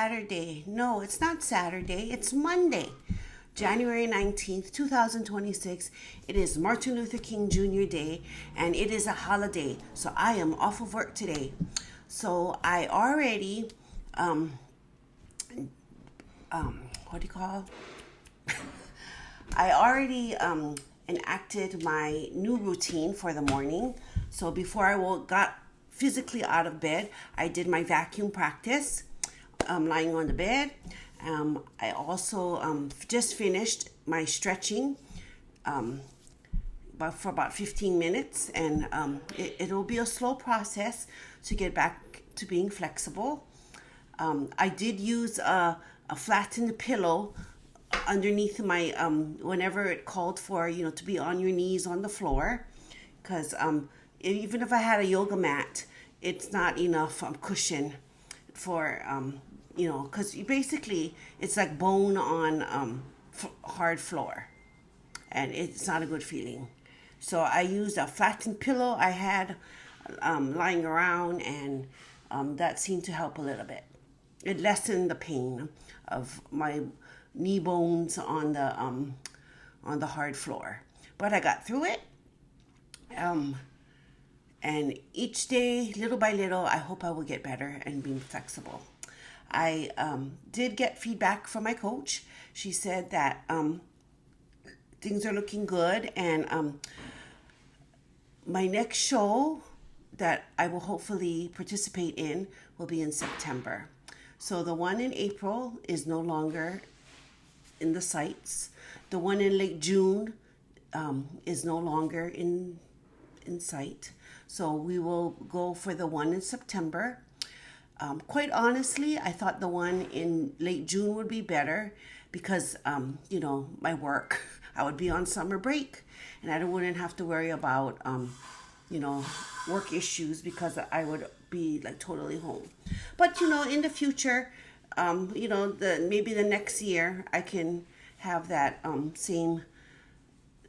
Saturday. No, it's not Saturday. It's Monday, January 19th, 2026. It is Martin Luther King Jr. Day, and it is a holiday. So I am off of work today. So I already, what do you call? I already enacted my new routine for the morning. So before I got physically out of bed, I did my vacuum practice, lying on the bed. I also just finished my stretching for about 15 minutes, and it'll be a slow process to get back to being flexible. I did use a flattened pillow underneath my whenever it called for to be on your knees on the floor, because even if I had a yoga mat, it's not enough cushion for because basically it's like bone on hard floor, and it's not a good feeling. So I used a flattened pillow I had lying around, and that seemed to help a little bit. It lessened the pain of my knee bones on the hard floor, but I got through it. And each day, little by little, I hope I will get better and be flexible. I did get feedback from my coach. She said that things are looking good, and my next show that I will hopefully participate in will be in September. So the one in April is no longer in the sites. The one in late June is no longer in sight. So we will go for the one in September. Quite honestly, I thought the one in late June would be better because, my work, I would be on summer break, and I wouldn't have to worry about, work issues because I would be like totally home. But, in the future, maybe the next year I can have that same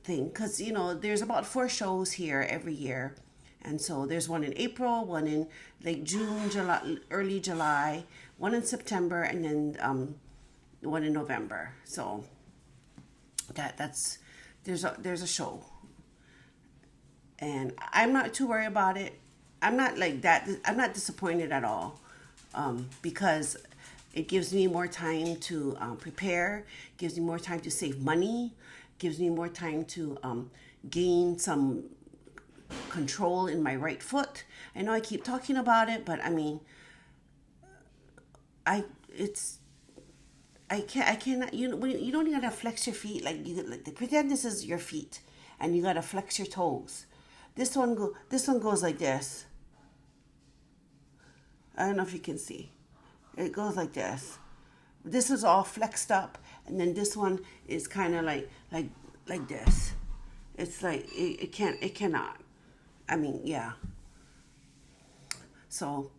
thing, because, there's about 4 shows here every year. And so there's one in April, one in late June, July, early July, one in September, and then one in November. So there's a show, and I'm not too worried about it. I'm not like that. I'm not disappointed at all, because it gives me more time to prepare, gives me more time to save money, gives me more time to gain some control in my right foot. I know I keep talking about it, but I mean, I cannot. You don't gotta flex your feet like pretend this is your feet, and you gotta flex your toes. This one goes like this. I don't know if you can see. It goes like this. This is all flexed up, and then this one is kind of like this. It's like it cannot. I mean, yeah. So,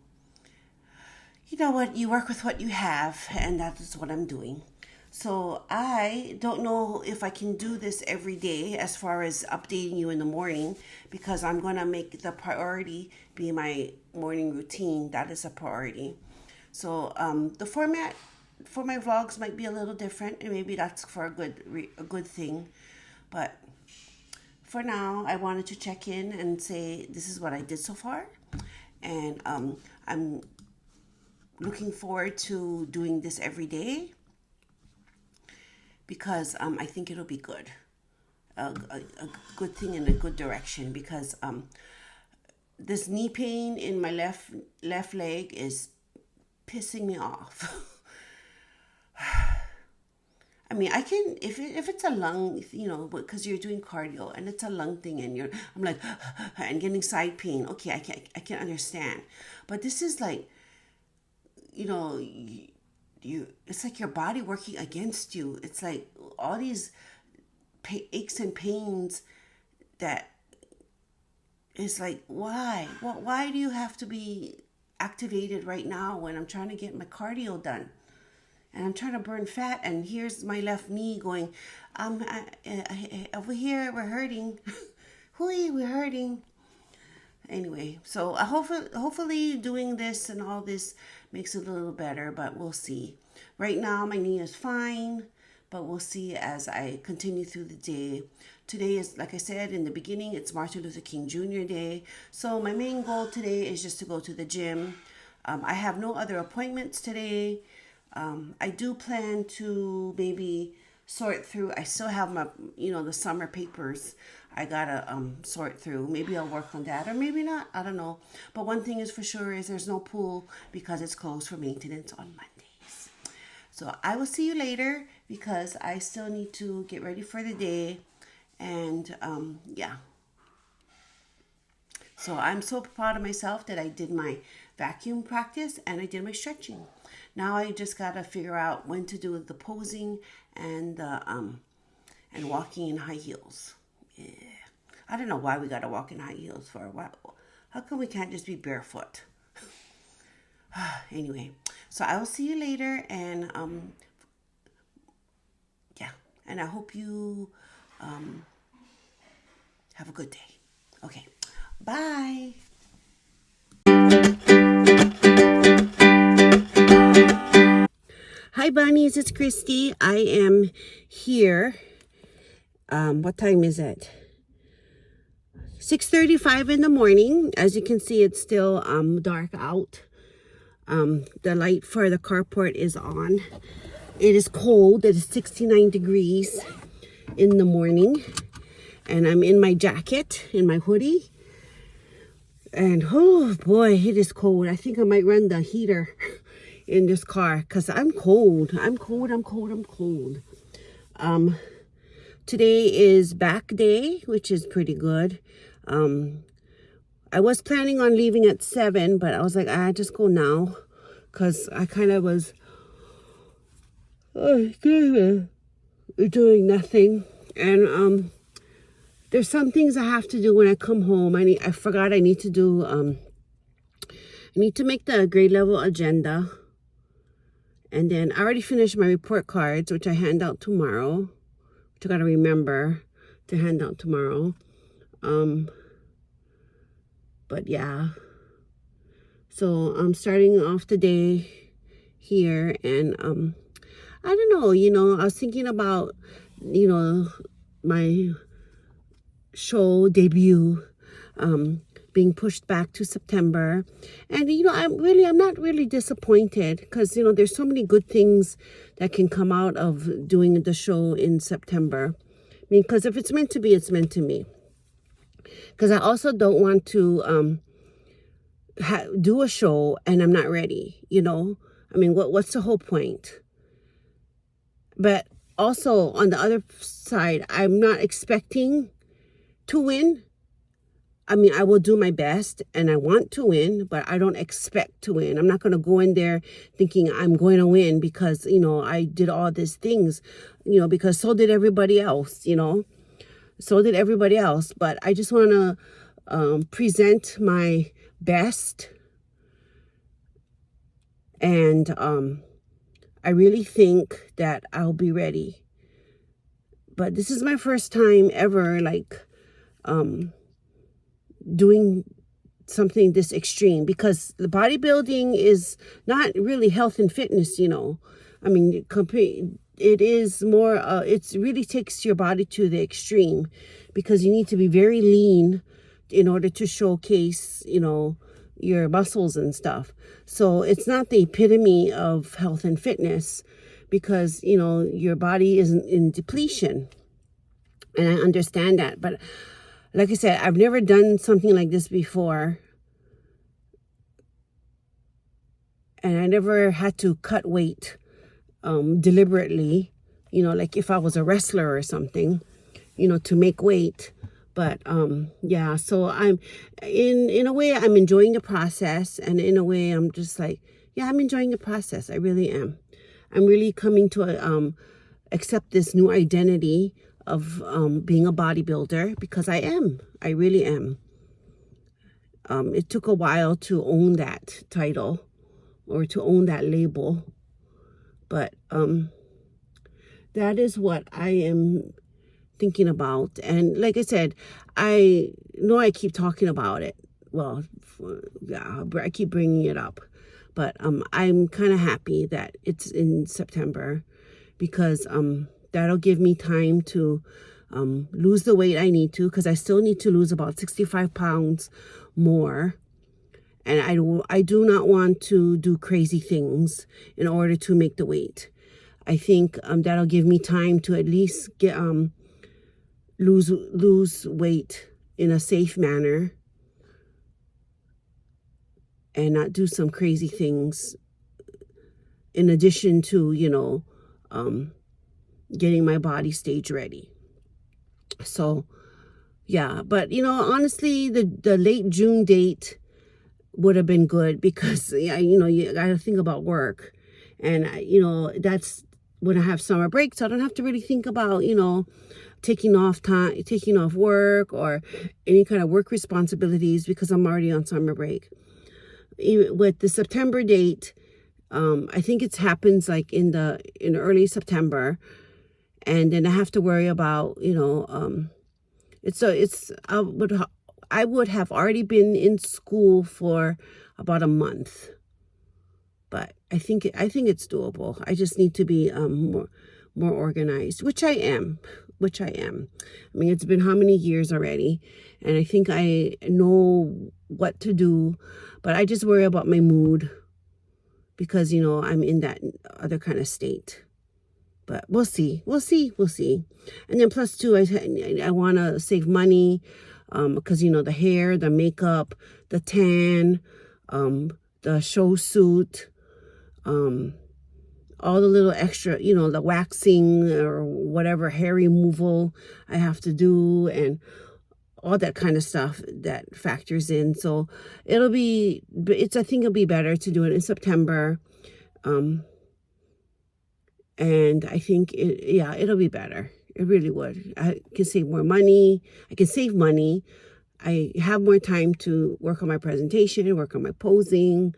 you know what? You work with what you have, and that is what I'm doing. So I don't know if I can do this every day as far as updating you in the morning, because I'm going to make the priority be my morning routine. That is a priority. So the format for my vlogs might be a little different, and maybe that's for a good thing. But for now, I wanted to check in and say this is what I did so far, and I'm looking forward to doing this every day, because I think it'll be good, a good thing in a good direction, because this knee pain in my left leg is pissing me off. I mean, I can, if it's a lung, because you're doing cardio and it's a lung thing, and I'm like, and getting side pain. Okay, I can understand, but this is like, it's like your body working against you. It's like all these aches and pains that is like, why? Why do you have to be activated right now when I'm trying to get my cardio done? And I'm trying to burn fat, and here's my left knee going, over here, we're hurting. Hooey, we're hurting. Anyway, so I hopefully doing this and all this makes it a little better, but we'll see. Right now, my knee is fine, but we'll see as I continue through the day. Today is, like I said in the beginning, it's Martin Luther King Jr. Day. So my main goal today is just to go to the gym. I have no other appointments today. I do plan to maybe sort through. I still have my, the summer papers I gotta sort through. Maybe I'll work on that or maybe not. I don't know. But one thing is for sure is there's no pool because it's closed for maintenance on Mondays. So I will see you later because I still need to get ready for the day. And yeah. So I'm so proud of myself that I did my vacuum practice and I did my stretching. Now I just gotta figure out when to do the posing and the and walking in high heels. Yeah. I don't know why we gotta walk in high heels for a while. How come we can't just be barefoot? Anyway, so I will see you later, and yeah, and I hope you have a good day. Okay, bye. Hi bunnies, it's Christy. I am here. What time is it? 6:35 in the morning. As you can see, it's still dark out. The light for the carport is on. It is cold. It is 69 degrees in the morning. And I'm in my jacket, in my hoodie. And oh boy, it is cold. I think I might run the heater in this car because I'm cold. I'm cold. Today is back day, which is pretty good. I was planning on leaving at 7, but I was like, I just go now because I kind of was doing nothing. And there's some things I have to do when I come home. I forgot I need to do, I need to make the grade level agenda. And then I already finished my report cards, which I hand out tomorrow. Which I got to remember to hand out tomorrow. But yeah. So I'm starting off the day here. And I don't know, I was thinking about, my show debut being pushed back to September. And I'm not really disappointed because there's so many good things that can come out of doing the show in September. I mean, because if it's meant to be, it's meant to be. Because I also don't want to do a show and I'm not ready, I mean, what's the whole point? But also on the other side, I'm not expecting to win. I mean, I will do my best and I want to win, but I don't expect to win. I'm not going to go in there thinking I'm going to win because, I did all these things, because so did everybody else, so did everybody else. But I just want to present my best. And I really think that I'll be ready. But this is my first time ever, doing something this extreme because the bodybuilding is not really health and fitness, I mean, it is more, it really takes your body to the extreme because you need to be very lean in order to showcase, your muscles and stuff. So it's not the epitome of health and fitness because, your body isn't in depletion. And I understand that. But like I said, I've never done something like this before. And I never had to cut weight deliberately, like if I was a wrestler or something, to make weight. But yeah, so I'm in a way I'm enjoying the process, and in a way I'm just like, yeah, I'm enjoying the process. I really am. I'm really coming to accept this new identity of being a bodybuilder because I am. I really am. It took a while to own that title or to own that label, but that is what I am thinking about. And like I said, I know I keep talking about it, well, I keep bringing it up, but I'm kind of happy that it's in September, because that'll give me time to lose the weight I need to, because I still need to lose about 65 pounds more. And I do not want to do crazy things in order to make the weight. I think that'll give me time to at least get lose weight in a safe manner, and not do some crazy things in addition to, getting my body stage ready. So, yeah. But, honestly, the late June date would have been good, because, you got to think about work. And, that's when I have summer break. So I don't have to really think about, taking off work or any kind of work responsibilities, because I'm already on summer break. With the September date, I think it happens like in early September, and then I have to worry about, I would have already been in school for about a month, but I think it's doable. I just need to be more organized, which I am. I mean, it's been how many years already, and I think I know what to do, but I just worry about my mood, because, I'm in that other kind of state. But we'll see. And then plus too, I want to save money, because, the hair, the makeup, the tan, the show suit, all the little extra, the waxing or whatever hair removal I have to do, and all that kind of stuff that factors in. So I think it'll be better to do it in September. And I think it'll be better. It really would. I can save more money. I can save money. I have more time to work on my presentation, work on my posing,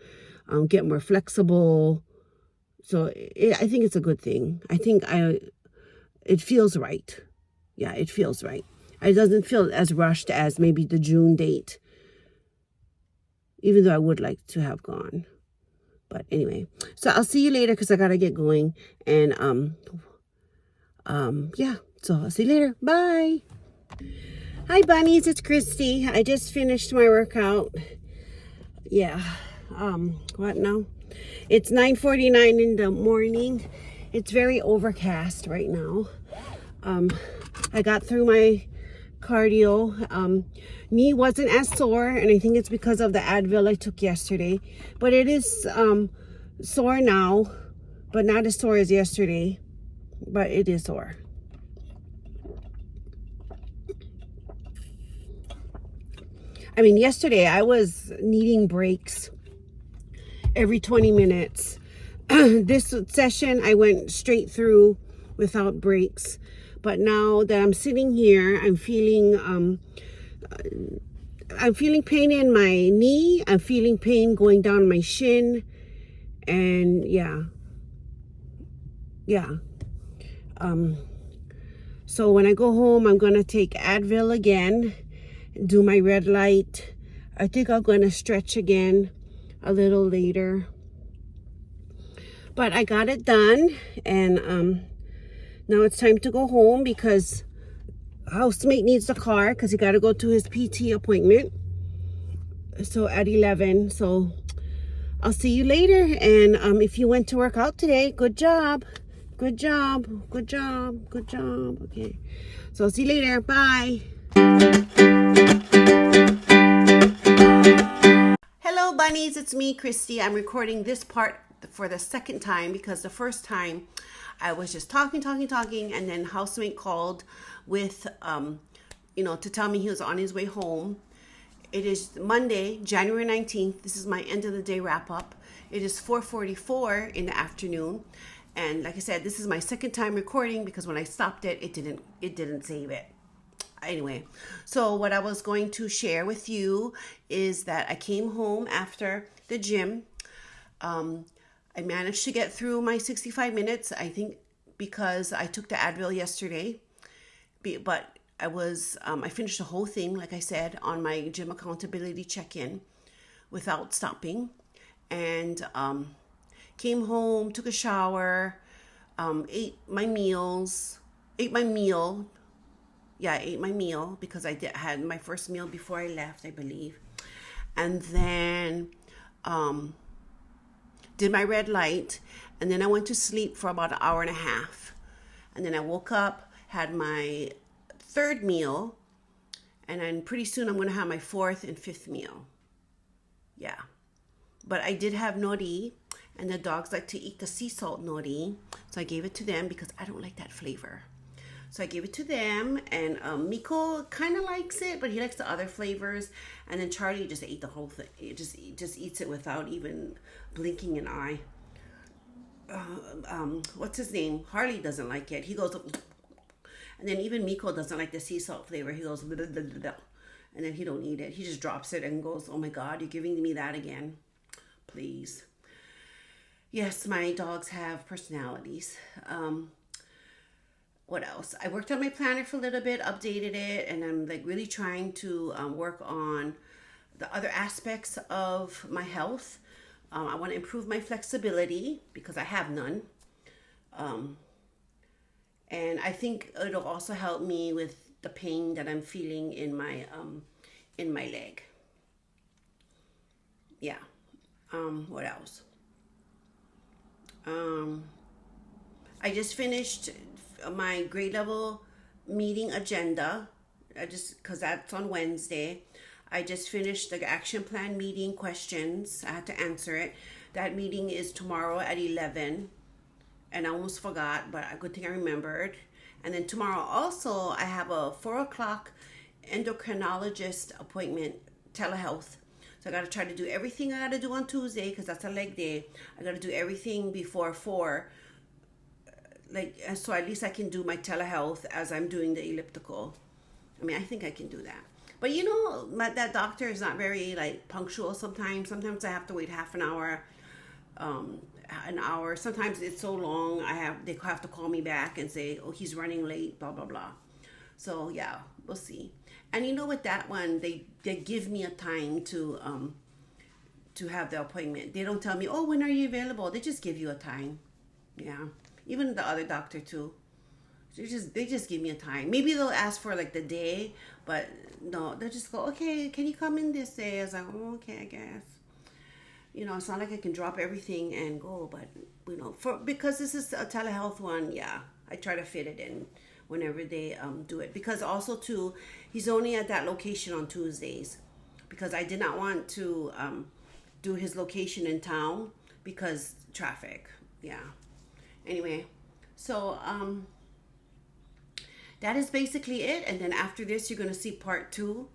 get more flexible. So I think it's a good thing. I think it feels right. Yeah, it feels right. It doesn't feel as rushed as maybe the June date, even though I would like to have gone. But anyway, so I'll see you later, because I gotta get going. And yeah. So I'll see you later. Bye. Hi bunnies, it's Christy. I just finished my workout. Yeah. What now? It's 9:49 in the morning. It's very overcast right now. I got through my cardio. Knee wasn't as sore, and I think it's because of the Advil I took yesterday. But it is sore now, but not as sore as yesterday. But it is sore. I mean, yesterday I was needing breaks every 20 minutes. This session I went straight through without breaks. But now that I'm sitting here, I'm feeling pain in my knee. I'm feeling pain going down my shin. And yeah. So when I go home, I'm going to take Advil again, do my red light. I think I'm going to stretch again a little later. But I got it done, and now it's time to go home, because housemate needs the car, because he got to go to his PT appointment. So at 11. So I'll see you later. And if you went to work out today, good job. Okay. So I'll see you later. Bye. Hello bunnies, it's me, Christy. I'm recording this part for the second time, because the first time I was just talking, and then housemate called with, to tell me he was on his way home. It is Monday, January 19th. This is my end of the day wrap up. It is 4:44 in the afternoon. And like I said, this is my second time recording, because when I stopped it didn't save it. Anyway, so what I was going to share with you is that I came home after the gym. I managed to get through my 65 minutes, I think, because I took the Advil yesterday. But I finished the whole thing, like I said, on my gym accountability check-in without stopping. And came home, took a shower, ate my meals, ate my meal. Yeah, I ate my meal because had my first meal before I left, I believe. And then did my red light. And then I went to sleep for about an hour and a half. And then I woke up, had my third meal. And then pretty soon I'm going to have my fourth and fifth meal. Yeah. But I did have nori. And the dogs like to eat the sea salt nori. So I gave it to them because I don't like that flavor. So I gave it to them, and Miko kind of likes it, but he likes the other flavors. And then Charlie just ate the whole thing. He just eats it without even blinking an eye. What's his name? Harley doesn't like it. He goes, and then even Miko doesn't like the sea salt flavor. He goes, and then he don't eat it. He just drops it and goes, oh my God, you're giving me that again. Please. Yes, my dogs have personalities. What else? I worked on my planner for a little bit, updated it, and I'm like really trying to work on the other aspects of my health. I want to improve my flexibility because I have none. And I think it'll also help me with the pain that I'm feeling in my leg. Yeah. What else? I just finished my grade level meeting agenda. Because that's on Wednesday. I just finished the action plan meeting questions. I had to answer it. That meeting is tomorrow at 11. And I almost forgot, but a good thing I remembered. And then tomorrow also, I have a 4 o'clock endocrinologist appointment, telehealth. So I got to try to do everything I got to do on Tuesday because that's a leg day. I got to do everything before 4. So at least I can do my telehealth as I'm doing the elliptical. I mean, I think I can do that. But that doctor is not very punctual sometimes. Sometimes I have to wait half an hour, an hour. Sometimes it's so long they have to call me back and say, oh, he's running late, blah, blah, blah. So yeah, we'll see. And with that one, they give me a time to have the appointment. They don't tell me, oh, when are you available? They just give you a time. Yeah. Even the other doctor too. They just give me a time. Maybe they'll ask for the day, but no, they'll just go, okay, can you come in this day? I was like, oh, okay, I guess. It's not like I can drop everything and go, but because this is a telehealth one, yeah, I try to fit it in whenever they do it. Because also too, he's only at that location on Tuesdays, because I did not want to do his location in town because traffic. Yeah. Anyway, so that is basically it. And then after this, you're going to see part 2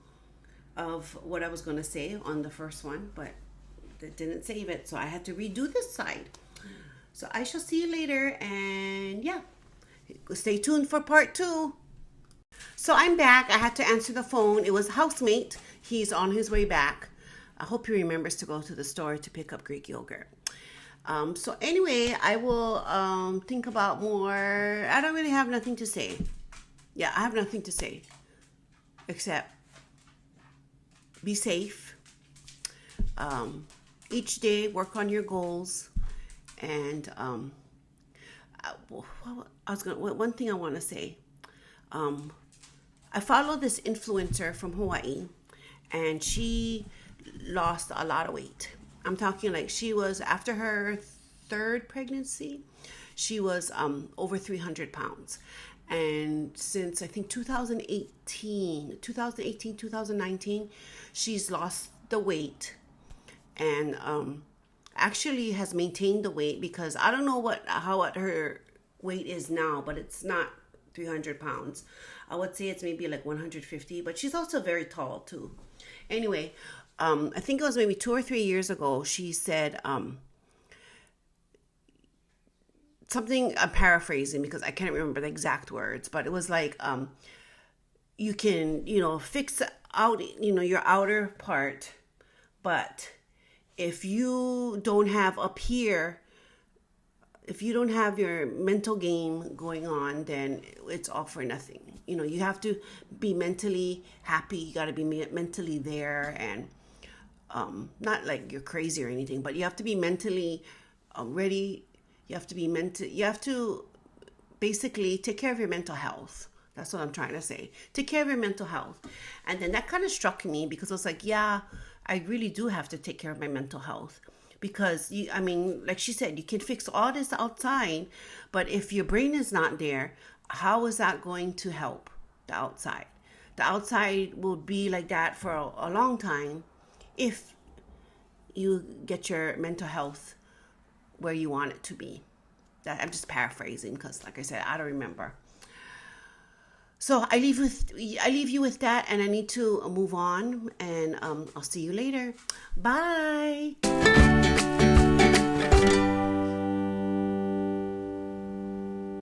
of what I was going to say on the first one, but that didn't save it. So I had to redo this side. So I shall see you later. And yeah, stay tuned for part 2. So I'm back. I had to answer the phone. It was housemate. He's on his way back. I hope he remembers to go to the store to pick up Greek yogurt. So anyway, I will think about more. I don't really have nothing to say. Yeah, I have nothing to say. Except be safe. Each day, work on your goals. And one thing I want to say. I follow this influencer from Hawaii. And she lost a lot of weight. I'm talking she was, after her 3rd pregnancy, she was over 300 pounds. And since I think 2018, 2019, she's lost the weight and actually has maintained the weight, because I don't know what her weight is now, but it's not 300 pounds. I would say it's maybe 150, but she's also very tall too. Anyway, I think it was maybe 2 or 3 years ago, she said something, I'm paraphrasing because I can't remember the exact words, but it was you can, fix out, your outer part, but if you don't have up here, if you don't have your mental game going on, then it's all for nothing. You have to be mentally happy. You got to be mentally there, and not like you're crazy or anything, but you have to be mentally ready. You have to basically take care of your mental health. That's what I'm trying to say. Take care of your mental health. And then that kind of struck me, because I was like, yeah, I really do have to take care of my mental health. Because, like she said, you can fix all this outside, but if your brain is not there, how is that going to help the outside? The outside will be like that for a long time if you get your mental health where you want it to be. I'm just paraphrasing, because, like I said, I don't remember. So I leave you with that, and I need to move on, and I'll see you later. Bye.